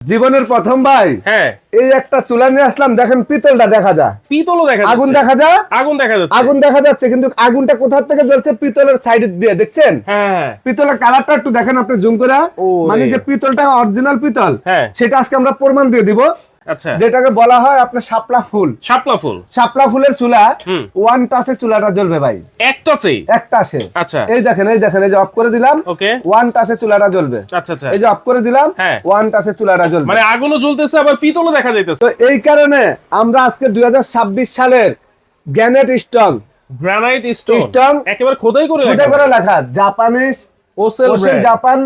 জীবনের প্রথম ভাই হ্যাঁ এই একটা চুলা নিয়ে আসলাম। দেখেন পিতলটা দেখা যায়, পিতলও দেখা যাচ্ছে, আগুন দেখা যায়, আগুন দেখা যাচ্ছে, আগুন দেখা যাচ্ছে, কিন্তু আগুনটা কোথা থেকে জ্বলছে? পিতলের সাইড দিয়ে, দেখছেন? হ্যাঁ পিতলের কালারটা একটু দেখেন আপনি জুম করে, মানে যে পিতলটা অরিজিনাল পিতল, হ্যাঁ সেটা আজকে আমরা প্রমাণ দিয়ে দিব। আচ্ছা, যেটাকে বলা হয় আপনার শাপলা ফুল। শাপলা ফুল, শাপলা ফুলের চুলা ওয়ান টাচে চুলাটা জ্বলবে ভাই, এক টাচেই, এক টাচে। আচ্ছা এই দেখেন, এই দেখেন, এই যে অফ করে দিলাম, ওকে, ওয়ান টাচে চুলাটা জ্বলবে। আচ্ছা আচ্ছা, এই যে অফ করে দিলাম, হ্যাঁ, ওয়ান টাচে চুলাটা জ্বলবে, মানে আগুনও জ্বলতেছে আবার পিতলও দেখা যাইতেছে। তো এই কারণে আমরা আজকে 2026 সালের গ্যানেট স্ট্রং, গ্রানাইট স্টোন স্টোন একেবারে খোদাই করে খোদাই করে লেখা, জাপানিজ ওসেল জাপান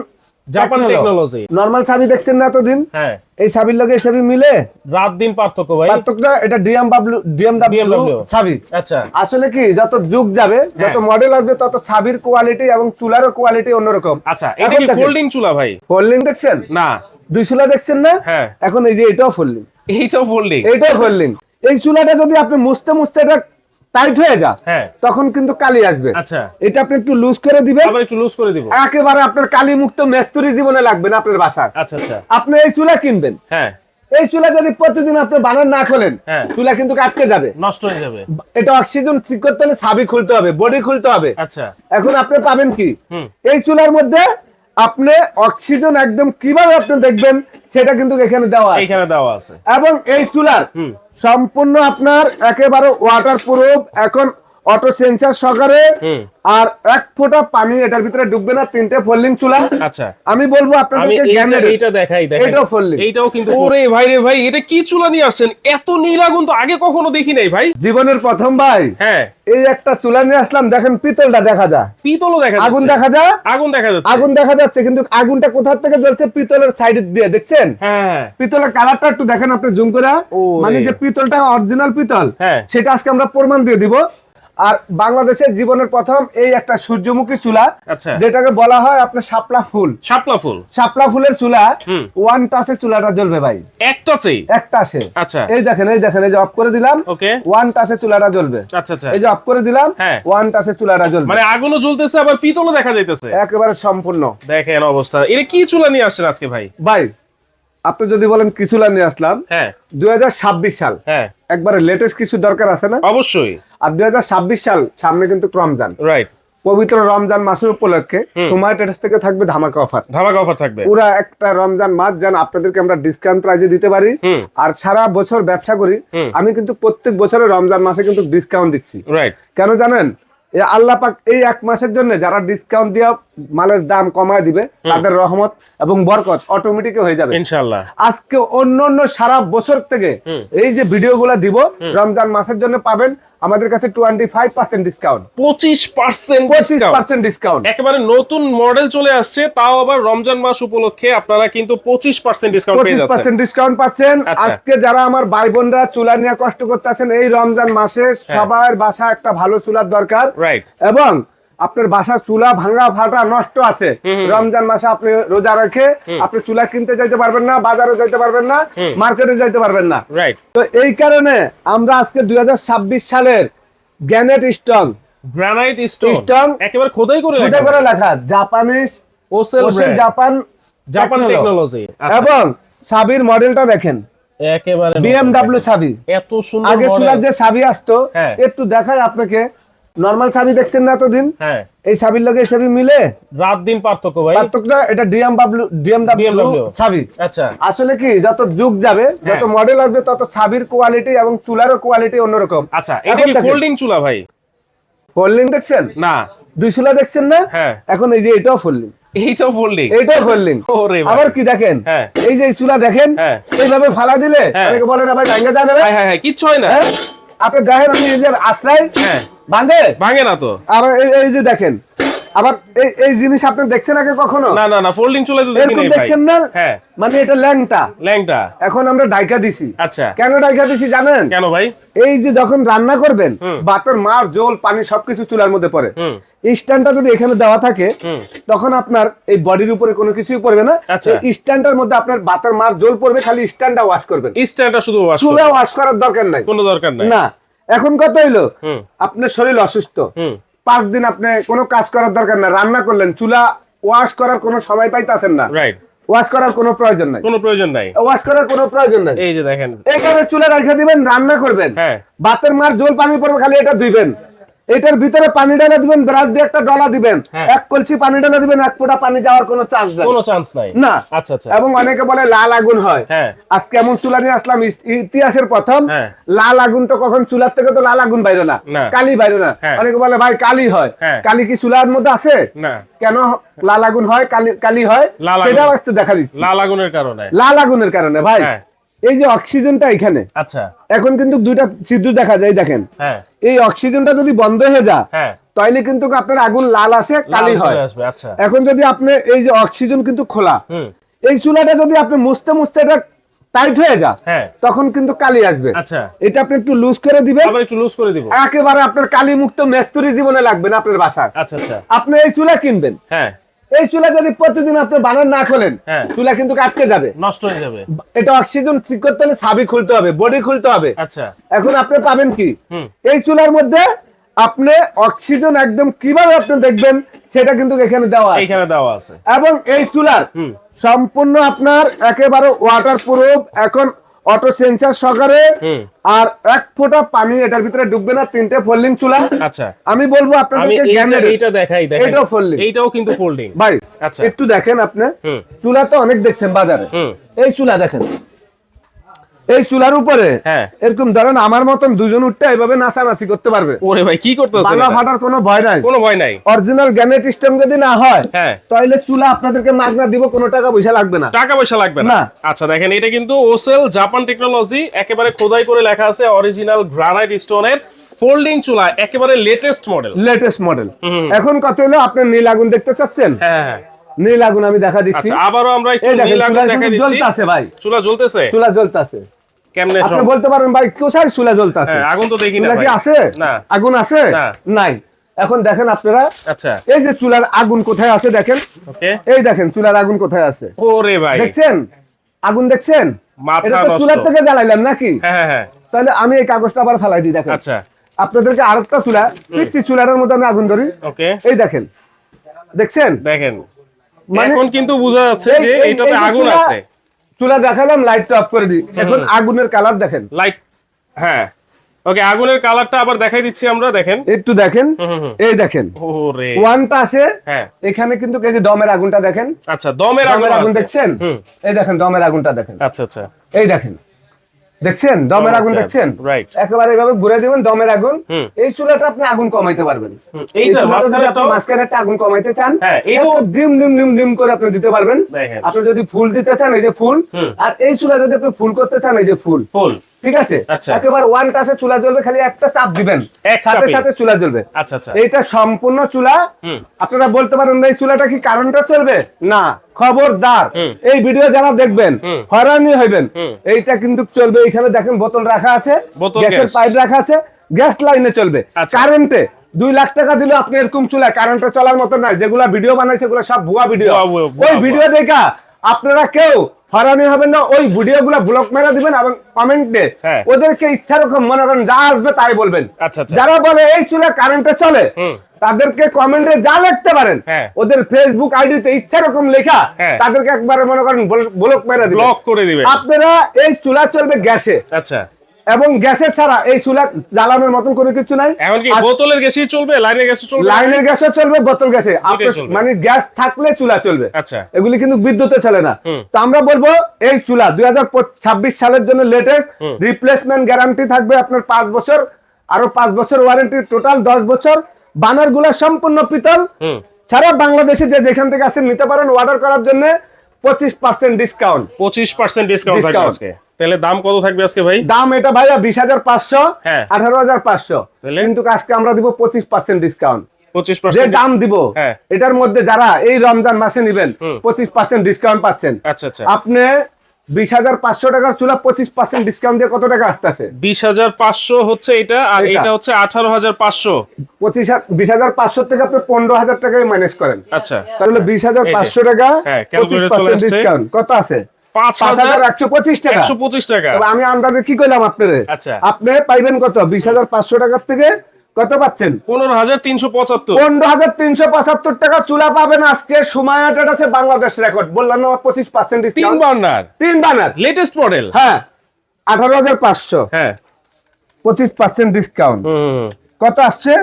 জাপান টেকনোলজি। নরমাল চাবি দেখছেন না এতদিন, হ্যাঁ, এই চাবির লগে এই চাবি মিলে রাত দিন পার্থক্য ভাই, পার্থক্যটা এটা ডিএমডব্লিউ চাবি। আচ্ছা, আসলে কি যত যুগ যাবে, যত মডেল আসবে, তত চাবির কোয়ালিটি এবং চুলারও কোয়ালিটি অন্যরকম। আচ্ছা, এটা কি ফোল্ডিং চুলা ভাই? ফোল্ডিং দেখছেন না, দুই চুলা দেখছেন না? হ্যাঁ, এখন এই যে এটাও ফোল্ডিং, এইটাও ফোল্ডিং, এটাও ফোল্ডিং। এই চুলাটা যদি আপনি মুছতে মুছতে এটা টাইট হয়ে যায়, হ্যাঁ, তখন কিন্তু কালি আসবে। আচ্ছা, এটা আপনি একটু লুজ করে দিবেন, আবার একটু লুজ করে দিব, একেবারে আপনার কালি মুক্ত মেস্তুরি জীবনে লাগবে না আপনার বাসায়। আচ্ছা আচ্ছা, আপনি এই চুলা কিনবেন, হ্যাঁ, এই চুলা যদি প্রতিদিন আপনি বানান না খোলেন, হ্যাঁ, চুলা কিন্তু আটকে যাবে, নষ্ট হয়ে যাবে। এটা অক্সিজেন ঠিক করতে হলে চাবি খুলতে হবে, বডি খুলতে হবে। আচ্ছা, এখন আপনি পাবেন কি হুম, এই চুলার মধ্যে? আপনি অক্সিজেন একদম কিভাবে আপনি দেখবেন সেটা কিন্তু এখানে দেওয়া আছে, এইখানে দেওয়া আছে, এবং এই চুলার হুম, সম্পূর্ণ আপনার একেবারে ওয়াটার প্রুফ, এখন অটো সেন্সার সহকারে, হুম, আর এক ফোঁটা পানি এটার ভিতরে ডুববে না। তিনটে ফোল্ডিং চুলা। আচ্ছা, আমি বলবো আমি আপনাদেরকে এইটা দেখাই, দেখেন এটাও ফোল্ডিং, এইটাও কিন্তু। ওরে ভাই রে ভাই, এটা কি চুলা নিয়ে আসছেন? এত নীল আগুন তো আগে কখনো দেখি নাই ভাই। জীবনের প্রথম ভাই হ্যাঁ, এই একটা চুলা নিয়ে আসলাম। দেখেন পিতলটা দেখা যায়, পিতলও দেখা যাচ্ছে, আগুন দেখা যায়, আগুন দেখা যাচ্ছে, আগুন দেখা যাচ্ছে, কিন্তু আগুনটা কোথা থেকে জ্বলছে? পিতলের সাইড দিয়ে, দেখছেন? হ্যাঁ, পিতলের কালারটা একটু দেখেন আপনি জুম করে, মানে যে পিতলটা অরিজিনাল পিতল, হ্যাঁ, সেটা আজকে আমরা প্রমাণ দিয়ে দিব। আর বাংলাদেশের জীবনের প্রথম এই একটা সূর্যমুখী চুলা, আচ্ছা, যেটাকে বলা হয় আপনার শাপলা ফুল। শাপলা ফুল, শাপলা ফুলের চুলা হুম, ওয়ান টাচে চুলাটা জ্বলবে ভাই, এক টাচেই, এক টাচে। আচ্ছা, এই দেখেন, এই দেখেন, এই যে অফ করে দিলাম, ওকে, ওয়ান টাচে চুলাটা জ্বলবে। আচ্ছা আচ্ছা, এই যে অফ করে দিলাম, হ্যাঁ, ওয়ান টাচে চুলাটা জ্বলবে, মানে আগুনও জ্বলতেছে আবার পিতলও দেখা যাইতেছে, একেবারে সম্পূর্ণ। দেখেন অবস্থা। এটা কি চুলা নিয়ে আসছেন আজকে ভাই? ভাই আপনি যদি বলেন কি চুলা নিয়ে আসলাম, হ্যাঁ, 2026 সাল, হ্যাঁ, একবারে লেটেস্ট কিছু দরকার আছে না? অবশ্যই, আর 2026 সাল সামনে কিন্তু রমজান, রাইট, পবিত্র রমজান মাসের উপলক্ষে সময় ট্রেডার্স থেকে থাকবে ধামাকা অফার। ধামাকা অফার থাকবে পুরা একটা রমজান মাস যেন আপনাদেরকে আমরা ডিসকাউন্ট প্রাইসে দিতে পারি। হুম, আর সারা বছর ব্যবসা করি, আমি কিন্তু প্রত্যেক বছরে রমজান মাসে কিন্তু ডিসকাউন্ট দিচ্ছি। রাইট, কেন জানেন? আল্লাহ পাক এই এক মাসের জন্য যারা ডিসকাউন্ট দিয়ে মালের দাম কমায় দিবে, তাদের রহমত এবং বরকত অটোমেটিক হয়ে যাবে ইনশাআল্লাহ। আজকে অন্য সারা বছর থেকে এই যে ভিডিওগুলো দিব, রমজান মাসের জন্য পাবেন আমাদের কাছে 25% ডিসকাউন্ট, 25% ডিসকাউন্ট। একেবারে নতুন মডেল চলে আসছে, তাও আবার রমজান মাস উপলক্ষে আপনারা কিন্তু 25% ডিসকাউন্ট পেয়ে যাচ্ছেন। 25% ডিসকাউন্ট পাচ্ছেন। আজকে যারা আমার ভাই বোনরা চুলা নিয়ে কষ্ট করতেছেন, এই রমজান মাসে সবার বাসা একটা ভালো চুলার দরকার, রাইট, এবং আপনার বাসার চুলা ভাঙা ফাটা নষ্ট আছে, রমজান মাসে আপনি রোজা রেখে আপনি চুলা কিনতে যাইতে পারবেন না, বাজারে যাইতে পারবেন না, মার্কেটে যাইতে পারবেন না, রাইট। তো এই কারণে আমরা আজকে 2026 সালের গ্যানেট স্ট্রং, গ্রানাইট স্টোন একেবারে খোদাই করে লেখা, জাপানিজ ওসেল জাপান টেকনোলজি, এবং চাবির মডেলটা দেখেন, একেবারে বিএমডব্লিউ চাবি। এত সুন্দর আগে চুলার যে চাবি আসতো, হ্যাঁ, একটু দেখাই আপনাকে, নরমাল চাবি দেখছেন না এতদিন, হ্যাঁ, এই চাবির লগে এই চাবি মিলে, রাত দিন পার্থক্য ভাই, পার্থক্যটা এটা ডিএমডব্লিউ চাবি। আচ্ছা, আসলে কি যত যুগ যাবে, যত মডেল আসবে, তত চাবির কোয়ালিটি এবং চুলারও কোয়ালিটি অন্যরকম। আচ্ছা, এটা কি ফোল্ডিং চুলা ভাই? ফোল্ডিং দেখছেন না, দুই চুলা দেখছেন না? হ্যাঁ, এখন এই যে এটাও ফোল্ডিং, এইটাও ফোল্ডিং, এটাও ফোল্ডিং। ওরে ভাই, আবার কি দেখেন, হ্যাঁ, এই যে চুলা দেখেন, হ্যাঁ, এইভাবে ফালা দিলে অনেকে বলে না ভাই ভাঙে যায় না, হ্যাঁ হ্যাঁ, কিচ্ছু হয় না। আপনি দেখেন, আমি এই যে আশ্রয় হ্যাঁ, ভাঙে না তো। আবার এই যে দেখেন, আবার এই জিনিস আপনি দেখছেন আগে কখনো? না, ফোল্ডিং চুলা তো দেখি নাই ভাই। দেখছেন না? হ্যাঁ, মানে এটা ল্যাংটা। এখন আমরা ডাইকা দিছি। আচ্ছা, কেন ডাইকা দিছি জানেন? কেন ভাই? এই যে যখন রান্না করবেন, ভাতের মার জল পানি সবকিছু চুলার মধ্যে পড়ে, এই স্ট্যান্ডটা যদি এখানে দেওয়া থাকে, তখন আপনার এই বডির উপরে কোনো কিছুই পড়বে না। এই স্ট্যান্ডটার মধ্যে আপনার ভাতের মার জল পড়বে, খালি স্ট্যান্ডটা ওয়াশ করবেন, স্ট্যান্ডটা শুধু ওয়াশ করবেন, চুলা ওয়াশ করার দরকার নাই, কোনো দরকার নাই না। এখন কত হইলো, আপনার শরীর অসুস্থ, 5 দিন আপনি কোনো কাজ করার দরকার না, রান্না করলেন, চুলা ওয়াশ করার কোনো সময় পাইতেছেন না, রাইট, ওয়াশ করার কোনো প্রয়োজন নাই, কোনো প্রয়োজন নাই, ওয়াশ করার কোনো প্রয়োজন নাই। এই যে দেখেন এখানে চুলা রেখে দিবেন, রান্না করবেন, হ্যাঁ ভাতের মার ঝোল পানি পড়বে, খালি এটা ধুইবেন, এটার ভিতরে পানি ঢালা দিবেন, ব্রাশ দিয়ে একটা ডলা দিবেন, হ্যাঁ। এক কলসি পানি ঢালা দিবেন, এক ফোঁটা পানি যাওয়ার কোনো চান্স নাই, কোনো চান্স নাই না। আচ্ছা আচ্ছা এবং অনেকে বলে লাল আগুন হয়, হ্যাঁ আজকে এমন চুলা নিয়ে আসলাম ইতিহাসের প্রথম। হ্যাঁ। লাল আগুন তো কখন চুলার থেকে তো লাল আগুন বাইরে না, না। কালি বাইরে না। হ্যাঁ। অনেকে বলে ভাই কালি হয়, হ্যাঁ। কালি কি চুলার মধ্যে আছে? না, কেন লাল আগুন হয়, কালি হয়, লাল আগুন। সেটাও একটু দেখা দিচ্ছি। লাল আগুনের কারণে, লাল আগুনের কারণে ভাই, হ্যাঁ। এই যে অক্সিজেনটা এখানে আচ্ছা এখন কিন্তু দুইটা ছিদ্র দেখা যায়, দেখেন হ্যাঁ এই অক্সিজেনটা যদি বন্ধ হয়ে যায় হ্যাঁ তাইলে কিন্তু আপনার আগুন লাল আসে, কালি লাল হয়। চলে আসবে, আচ্ছা এখন যদি আপনি এই যে অক্সিজেন কিন্তু খোলা, হুম এই চুলাটা যদি আপনি মুছতে মুছতে এটা টাইট হয়ে যায়, হ্যাঁ তখন কিন্তু কালি আসবে। আচ্ছা এটা আপনি একটু লুজ করে দিবেন, আবার একটু লুজ করে দিব, একেবারে আপনার কালি মুক্ত মেস্তুরি জীবনে লাগবে না আপনার বাসায়। আচ্ছা আচ্ছা আপনি এই চুলা কিনবেন, হ্যাঁ এই চুলা যদি প্রতিদিন আপনি বানান না খোলেন, হ্যাঁ। চুলা কিন্তু আটকে যাবে, নষ্ট হয়ে যাবে, এটা অক্সিজেন ঠিক করতে হলে ছাবি খুলতে হবে, বডি খুলতে হবে। আচ্ছা এখন আপনি পাবেন কি, হুম এই চুলার মধ্যে আপনি অক্সিজেন একদম কিভাবে আপনি দেখবেন সেটা কিন্তু এখানে দেওয়া আছে। এইখানে দেওয়া আছে, এবং এই চুলার হুম সম্পূর্ণ আপনার একেবারে ওয়াটার প্রুফ, এখন অটো সেন্সার সহকারে, হুম আর এক ফোঁটা পানি এটার ভিতরে ডুববে না। 3টে ফোল্ডিং চুলা। আচ্ছা আমি বলবো আমি আপনাদেরকে এইটা দেখাই, দেখেন এটাও folding। এইটাও কিন্তু ফোল্ডিং, ভাই আচ্ছা একটু দেখেন আপনি, হুম চুলা তো অনেক দেখছেন বাজারে, হুম এই চুলা দেখেন, এই চুলার উপরে হ্যাঁ। এরকম ধরেন আমার মতন দুজন উঠতে এইভাবে নাচানাচি করতে পারবে, ওরে ভাই কি করতেছেন, বাংলা ফাটার কোনো ভয় নাই। কোনো ভয় নাই, অরিজিনাল গ্যানেট সিস্টেম যদি না হয়, হ্যাঁ তাহলে চুলা আপনাদেরকে মাগনা দিব, কোনো টাকা পয়সা লাগবে না। টাকা পয়সা লাগবে না। না। আচ্ছা দেখেন এটা কিন্তু ওসেল জাপান টেকনোলজি, একেবারে খোদাই করে লেখা আছে অরিজিনাল গ্রানাইট স্টোনের ফোল্ডিং চুলা, একেবারে লেটেস্ট মডেল, লেটেস্ট মডেল। হুম। এখন কত হলো, আপনি নীল আগুন দেখতে চাচ্ছেন? হ্যাঁ হ্যাঁ নীল আগুন আমি দেখা দিচ্ছি। আচ্ছা আবারও আমরা একটু এই দেখেন নীল আগুন চুলা দেখাই কিন্তু দিচ্ছি, জ্বলতাছে ভাই, চুলা জ্বলতেছে, চুলা জ্বলতাছে। কেমনে আপনি সব? বলতে পারেন ভাই কোথায় চুলা জ্বলতাছে? হ্যাঁ, আগুন তো দেখি না চুলা কি ভাই। আছে? না। আগুন আছে? না। নাই। এখন দেখেন আপনারা, আচ্ছা এই যে চুলার আগুন কোথায় আছে দেখেন, ওকে, এই দেখেন চুলার আগুন কোথায় আছে, ওরে ভাই দেখছেন আগুন দেখছেন? মাথা এটা তো নষ্ট। চুলার থেকে জ্বালাইলাম নাকি? হ্যাঁ হ্যাঁ হ্যাঁ তাহলে আমি এই কাগজটা আবার ফালাই দিই, দেখেন আচ্ছা আপনাদেরকে আরেকটা চুলা পিচ্ছি চুলার মধ্যে আমি আগুন ধরি, ওকে, এই দেখেন, দেখছেন? দেখেন মানে এখন কিন্তু বোঝা যাচ্ছে যে এইটাতে যে আগুন চুলা- আছে, চুলা দেখালাম, লাইটটা অফ করে দিই, এখন আগুনের কালার দেখেন, লাইট, হ্যাঁ ওকে, আগুনের কালারটা আবার দেখাই দিচ্ছি আমরা, দেখেন একটু দেখেন, হুম। এই দেখেন ওরে ওয়ানটা আছে, হ্যাঁ এখানে কিন্তু এই যে দমের আগুনটা দেখেন, আচ্ছা দমের আগুন দমের আগুন আছে। দেখছেন? হুম এই দেখেন দমের আগুনটা দেখেন, আচ্ছা আচ্ছা এই দেখেন, দেখছেন দমের আগুন দেখছেন? রাইট, একেবারে এভাবে ঘুরে দিবেন দমের আগুন, হুম। এই চুলাটা আপনি আগুন কমাইতে পারবেন। এই এইটা চুলাটা যদি আপনি মাঝখানেটাও, মাঝখানে একটা আগুন কমাইতে চান, হ্যাঁ, এটা এটাও ডিম ডিম ডিম ডিম করে আপনি দিতে পারবেন। দেখেন আপনি যদি ফুল দিতে চান, এই যে ফুল, হুম। আর এই চুলা যদি আপনি ফুল করতে চান, এই যে ফুল, ফুল, ঠিক আছে? আচ্ছা। একেবারে ওয়ান টাচে চুলা জ্বলবে, খালি একটা চাপ দিবেন, এক সাথে চাপে। সাথে চুলা জ্বলবে। আচ্ছা আচ্ছা এইটা সম্পূর্ণ চুলা। হুম। আপনারা বলতে পারেন এই চুলাটা কি কারেন্টে চলবে? না, খবরদার, হুম। এই ভিডিও যারা দেখবেন হুম। হয়রানি হইবেন। হুম। এইটা কিন্তু চলবে, এখানে দেখেন বোতল রাখা আছে, বোতল গ্যাসের গ্যাস। পাইপ রাখা আছে, গ্যাস লাইনে চলবে। আচ্ছা। কারেন্টে 2 লাখ টাকা দিলে আপনি এরকম চুলা কারেন্টে চলার মতো নাই। যেগুলা ভিডিও বানাইছে সেগুলো সব ভুয়া ভিডিও। ভুয়া, ওই ভুয়া। ভিডিও দেখা আপনারা কেউ হয়রানি হবেন না। ওই ভিডিও গুলা ব্লক মেরে দিবেন এবং কমেন্টে হ্যাঁ। ওদেরকে ইচ্ছা রকম মনে করেন যা আসবে তাই বলবেন। আচ্ছা আচ্ছা যারা বলে এই চুলা কারেন্টে চলে, হুম। তাদেরকে কমেন্টে যা লিখতে পারেন, হ্যাঁ। ওদের ফেসবুক আইডিতে ইচ্ছা রকম লেখা, হ্যাঁ। তাদেরকে একবারে মনে করেন ব্লক মেরে দিবেন। ব্লক করে দিবেন। আপনারা এই চুলা চলবে গ্যাসে, আচ্ছা এবং গ্যাসের ছাড়া এই চুলা জ্বালানোর মতন কোনো কিছু নাই। এখন কি বোতলের গ্যাসই চলবে, লাইনের গ্যাসও চলবে? লাইনের গ্যাসও চলবে, বোতল গ্যাসে, আপনার চলবে। মানে গ্যাস থাকলে চুলা চলবে। আচ্ছা এগুলি কিন্তু বিদ্যুতে চলে না। হুম। তো আমরা বলবো এই চুলা 2026 সালের জন্য লেটেস্ট, হুম। রিপ্লেসমেন্ট গ্যারান্টি থাকবে আপনার 5 বছর, আরো 5 বছর ওয়ারেন্টি, টোটাল 10 বছর। বানার গুলা সম্পূর্ণ পিতল। হুম। সারা বাংলাদেশে যে যেখান থেকে আসেন নিতে পারেন, অর্ডার করার জন্য 25% ডিসকাউন্ট। 25% ডিসকাউন্ট থাকবে Discount। আজকে। তাহলে দাম কত থাকবে আজকে ভাই? দাম এটা ভাইয়া 20,500, হ্যাঁ। 18,500, তাহলে? কিন্তু আজকে আমরা দিব 25% ডিসকাউন্ট। যে 25% দাম দিব, হ্যাঁ। এটার মধ্যে যারা এই রমজান মাসে নিবেন, হুম। 25% ডিসকাউন্ট পাচ্ছেন। আচ্ছা আচ্ছা আপনি 20,500 টাকার চুলা 25% ডিসকাউন্ট দিয়ে কত টাকা আসতেছে? 20,500 হচ্ছে এটা, আর এটা। এটা হচ্ছে 18,500। 20,500 থেকে আপনি 15,000 টাকায় মাইনাস করেন, আচ্ছা তাহলে 20,500 টাকা, হ্যাঁ, calculator চলে 25% আসছে। ডিসকাউন্ট কত আছে? 5,125 টাকা। 125 টাকা। তবে আমি আন্দাজে কি কইলাম আপনারে? আচ্ছা। আপনি পাইবেন কত? 20,500 টাকার থেকে কত পাচ্ছেন? 15,375। 15,375 টাকা চুলা পাবেন আজকে। সুমাইয়া ট্রেডার্সে বাংলাদেশ রেকর্ড বললাম না, 25% তিন discount. Burner 3 burner, latest model. হ্যাঁ 18,500, হ্যাঁ 25% ডিসকাউন্ট। কত আসছে?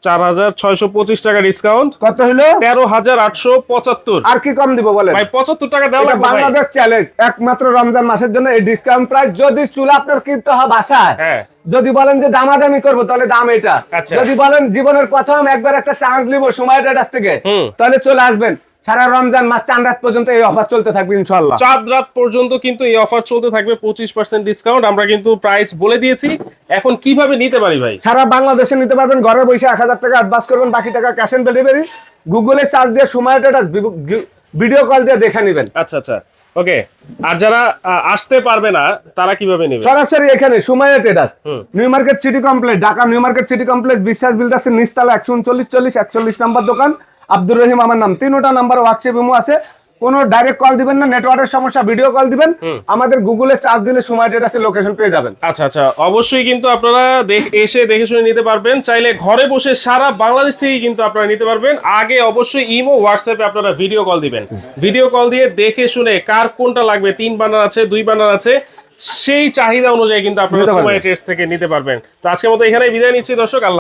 4,625 টাকা ডিসকাউন্ট। কত হলো? 13,875। আর কি কম দিব বলেন? ভাই 75 টাকা দেওয়া এটা লাগবে ভাই। বাংলাদেশ চ্যালেঞ্জ, একমাত্র রমজান মাসের জন্য এই ডিসকাউন্ট প্রাইস। যদি চুলা আপনার কিনতে হয় বাসায়, হ্যাঁ যদি বলেন যে দামাদামি করবো, তাহলে দাম এটা। আচ্ছা। যদি বলেন জীবনের প্রথম একবার একটা চান্স নিব সময় ট্রেডার্স থেকে, তাহলে চলে আসবেন। সারা রমজান মাস চাঁদ রাত পর্যন্ত এই অফার চলতে থাকবে ইনশাআল্লাহ। চাঁদ রাত পর্যন্ত কিন্তু এই অফার চলতে থাকবে, 25% ডিসকাউন্ট। আমরা কিন্তু প্রাইস বলে দিয়েছি। এখন কিভাবে নিতে পারি ভাই? সারা বাংলাদেশে নিতে পারবেন। ঘরে বসে 1,000 টাকা অ্যাডভান্স করবেন, বাকি টাকা ক্যাশ অন ডেলিভারি। গুগলে সার্চ দিয়ে সময় ট্রেডার্স ভিডিও কল দিয়ে দেখে নেবেন। আচ্ছা আচ্ছা ওকে। আর যারা আসতে পারবে না তারা কিভাবে নেবে? সরাসরি এখানে সময় traders, new market city complex, Dhaka new market city complex, বিশ্বাস বিল্ডার্সের নিচতলা 13940 নাম্বার দোকান। আব্দুর রহিম আমার নাম। 3টা নাম্বার হোয়াটসঅ্যাপ ইমো আছে। কোনো ডাইরেক্ট কল দিবেন না, নেটওয়ার্কের সমস্যা, ভিডিও কল দিবেন। আমাদের গুগলে সার্চ দিলে সময় ট্রেডার্সের লোকেশন পেয়ে যাবেন। আচ্ছা আচ্ছা অবশ্যই কিন্তু আপনারা এসে দেখে শুনে নিতে পারবেন। চাইলে ঘরে বসে সারা বাংলাদেশ থেকে কিন্তু আপনারা নিতে পারবেন। আগে অবশ্যই ইমো হোয়াটসঅ্যাপে আপনারা ভিডিও কল দিবেন। ভিডিও কল দিয়ে দেখে শুনে কার কোনটা লাগবে, 3 বার্নার আছে 2 বার্নার আছে, সেই চাহিদা অনুযায়ী কিন্তু আপনারা সময় ট্রেস থেকে নিতে পারবেন। তো আজকের মতো এখানেই বিদায় নিচ্ছি দর্শক। আল্লাহ।